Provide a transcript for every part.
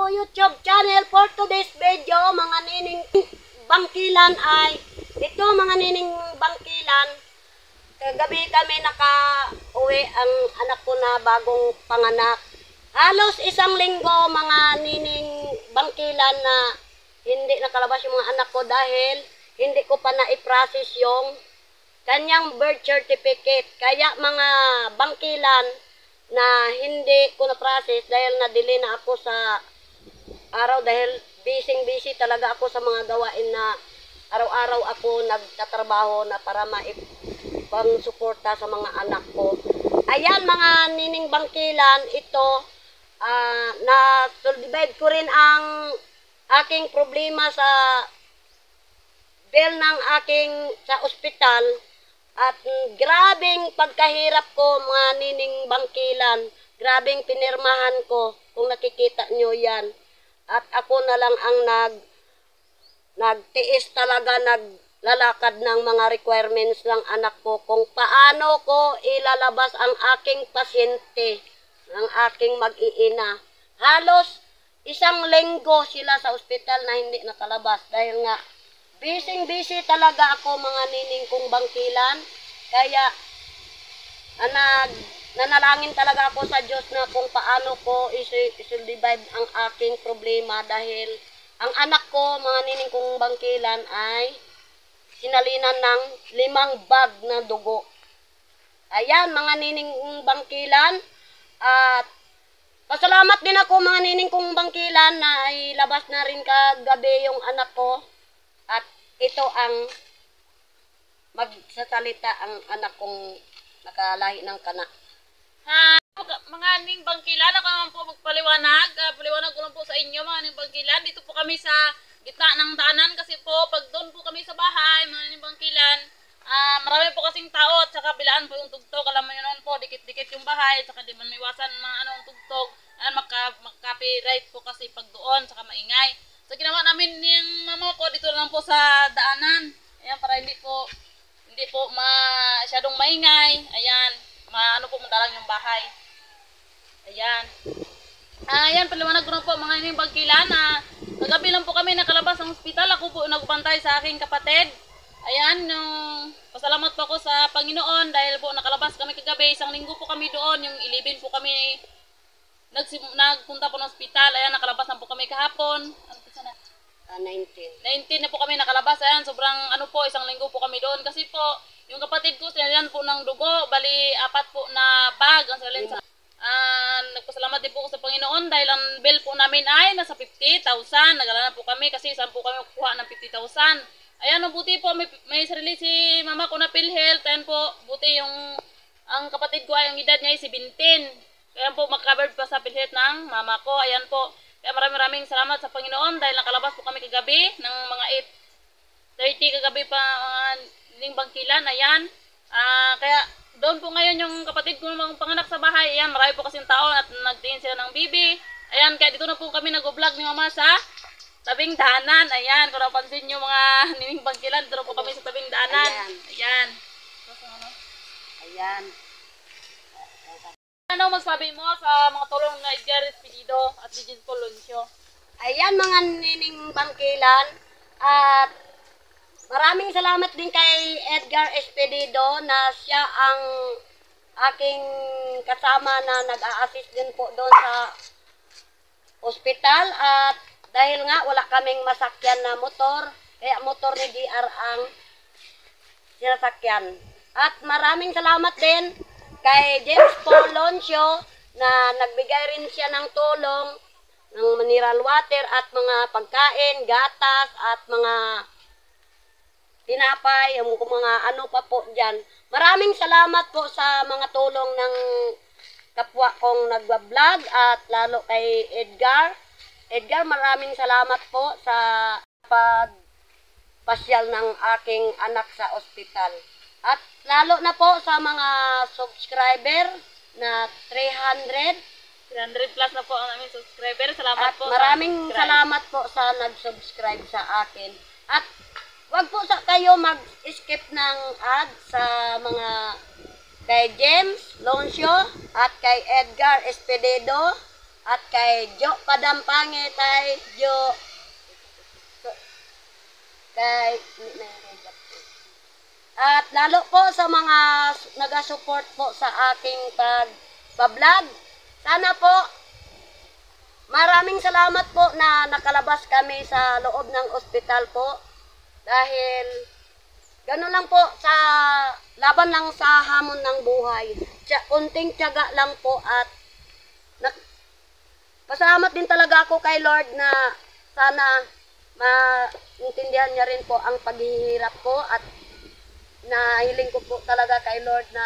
YouTube channel. For today's video, mga nining bangkilan ay ito, mga nining bangkilan. Kagabi kami naka-uwi ang anak ko na bagong panganak. Halos isang linggo, mga nining bangkilan, na hindi nakalabas yung mga anak ko dahil hindi ko pa na-process yung kanyang birth certificate. Kaya mga bangkilan na hindi ko na-process dahil na-delay na ako sa araw, dahil busy talaga ako sa mga gawain na araw-araw ako nagtatrabaho na para maipang-suporta sa mga anak ko. Ayan, mga nining bangkilan, ito na-solve ko rin ang aking problema sa bill ng aking sa ospital. At grabing pagkahirap ko, mga nining bangkilan, grabing pinirmahan ko, kung nakikita nyo yan. At ako na lang ang nagtiis talaga, naglalakad ng mga requirements ng anak ko, kung paano ko ilalabas ang aking pasyente, ang aking mag-iina. Halos isang linggo sila sa ospital na hindi nakalabas dahil nga busy talaga ako, mga nining kong bangkilan. Kaya nanalangin talaga ako sa Diyos na kung paano ko isuldivive ang aking problema, dahil ang anak ko, mga nining kong bangkilan, ay sinalinan ng 5 bag na dugo. Ayan, mga nining kong bangkilan, at pasalamat din ako, mga nining kong bangkilan, na ilabas na rin kagabi yung anak ko. At ito ang magsasalita, ang anak kong nakalahi ng kana. Mga ning bangkilan, ako naman po magpaliwanag. Paliwanag ko lang po sa inyo, mga ning bangkilan. Dito po kami sa gitna ng daanan kasi po pag doon po kami sa bahay, mga ning bangkilan, marami po kasing tao at saka bilaan po yung tugtog. Alam mo yun naman po, dikit-dikit yung bahay, saka di man maiwasan mga anong tugtog. Mag-copyright po kasi pag doon, saka maingay. So ginawa namin yung mama ko dito lang po sa daanan. Ayan, para hindi po masyadong maingay. Ayan, ano po madalang yung bahay. Ayan. Ayan, paliwanag ko na po, mga ining bangkilan, kagabi lang po kami nakalabas ng ospital. Ako po nagbantay sa aking kapatid. Ayan, pasalamat po ako sa Panginoon dahil po nakalabas kami kagabi. Isang linggo po kami doon, yung 11 po kami nagpunta po ng ospital. Ayan, nakalabas na po kami kahapon. 19 na po kami nakalabas. Ayan, sobrang isang linggo po kami doon. Kasi po, yung kapatid ko, sinalilan po ng dugo. Bali, 4 po na bag ang sinalilan sa... nagpasalamat din po ako sa Panginoon dahil ang bill po namin ay nasa 50,000. Nagalala po kami kasi saan po kami kukuha ng 50,000. Ayan, buti po may sarili si mama ko na PhilHealth. Ayan po, buti ang kapatid ko ay ang edad niya ay 17. Kaya po makacovered pa sa PhilHealth ng mama ko. Ayan po. Kaya maraming salamat sa Panginoon dahil nakalabas po kami kagabi ng mga 8:30 kagabi pa, ning bangkilan. Ayan. Kaya doon po ngayon yung kapatid ko mga panganak sa bahay. Ayan, marami po kasing tao at nagtingin sila ng bibi. Ayan, kaya dito na po kami nag-vlog ni mama sa tabing daanan. Ayan, kung napansin nyo mga nining bangkilan, dito na po kami sa tabing daanan. Ayan. Ayan. Ano masabi mo sa mga tulong na Edgar Espedido at Digit Poloncio? Ayan, mga nining bangkilan, at maraming salamat din kay Edgar Espedido na siya ang aking kasama na nag-a-assist din po doon sa ospital. At dahil nga wala kaming masakyan na motor, kaya motor ni GR ang sinasakyan. At maraming salamat din kay James Poloncio na nagbigay rin siya ng tulong ng mineral water at mga pagkain, gatas at mga tinapay, yung mga ano pa po dyan. Maraming salamat po sa mga tulong ng kapwa kong nagbablog at lalo kay Edgar. Edgar, maraming salamat po sa pagpasyal ng aking anak sa ospital. At lalo na po sa mga subscriber na 300 plus na po ang aming subscriber. Salamat at po. Maraming salamat po sa nag-subscribe sa akin. At wag po kayo mag-skip ng ad sa mga kay James Loncio at kay Edgar Espedido at kay Jo Padampange, kay Jo, kay, at lalo po sa mga nag-support po sa aking pag-vlog. Sana po, maraming salamat po na nakalabas kami sa loob ng ospital po. Dahil, gano'n lang po, sa laban lang sa hamon ng buhay. Kunting tiyaga lang po at pasalamat din talaga ako kay Lord na sana maintindihan niya rin po ang paghihirap ko at nahiling ko po talaga kay Lord na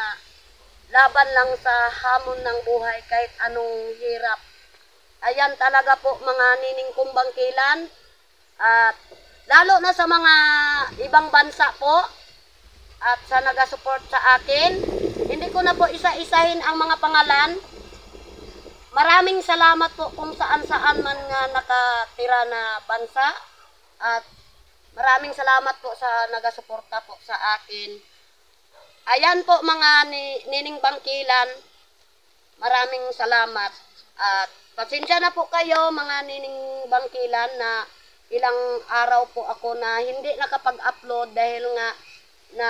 laban lang sa hamon ng buhay kahit anong hirap. Ayan talaga po mga nining kong bangkilan at lalo na sa mga ibang bansa po at sa nag-support sa akin. Hindi ko na po isa-isahin ang mga pangalan. Maraming salamat po kung saan-saan man nga nakatira na bansa. At maraming salamat po sa nagasuporta po sa akin. Ayan po mga nining bangkilan. Maraming salamat. At pasensya na po kayo mga nining bangkilan na ilang araw po ako na hindi nakapag-upload dahil nga na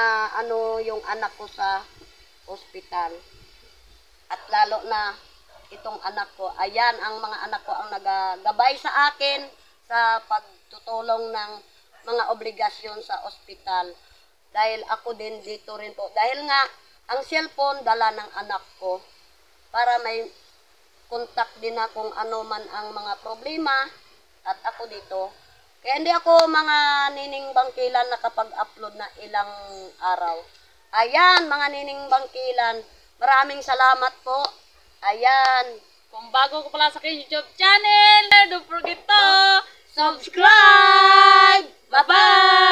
yung anak ko sa ospital. At lalo na itong anak ko. Ayan, ang mga anak ko ang nagagabay sa akin sa pagtutulong ng mga obligasyon sa ospital. Dahil ako din dito rin po. Dahil nga, ang cellphone dala ng anak ko para may contact din na kung ano man ang mga problema at ako dito. Kaya hindi ako mga nining bangkilan nakapag-upload na ilang araw. Ayan, mga nining bangkilan, maraming salamat po. Ayan. Kung bago ko pala sa aking YouTube channel, don't forget to Subscribe! Bye-bye!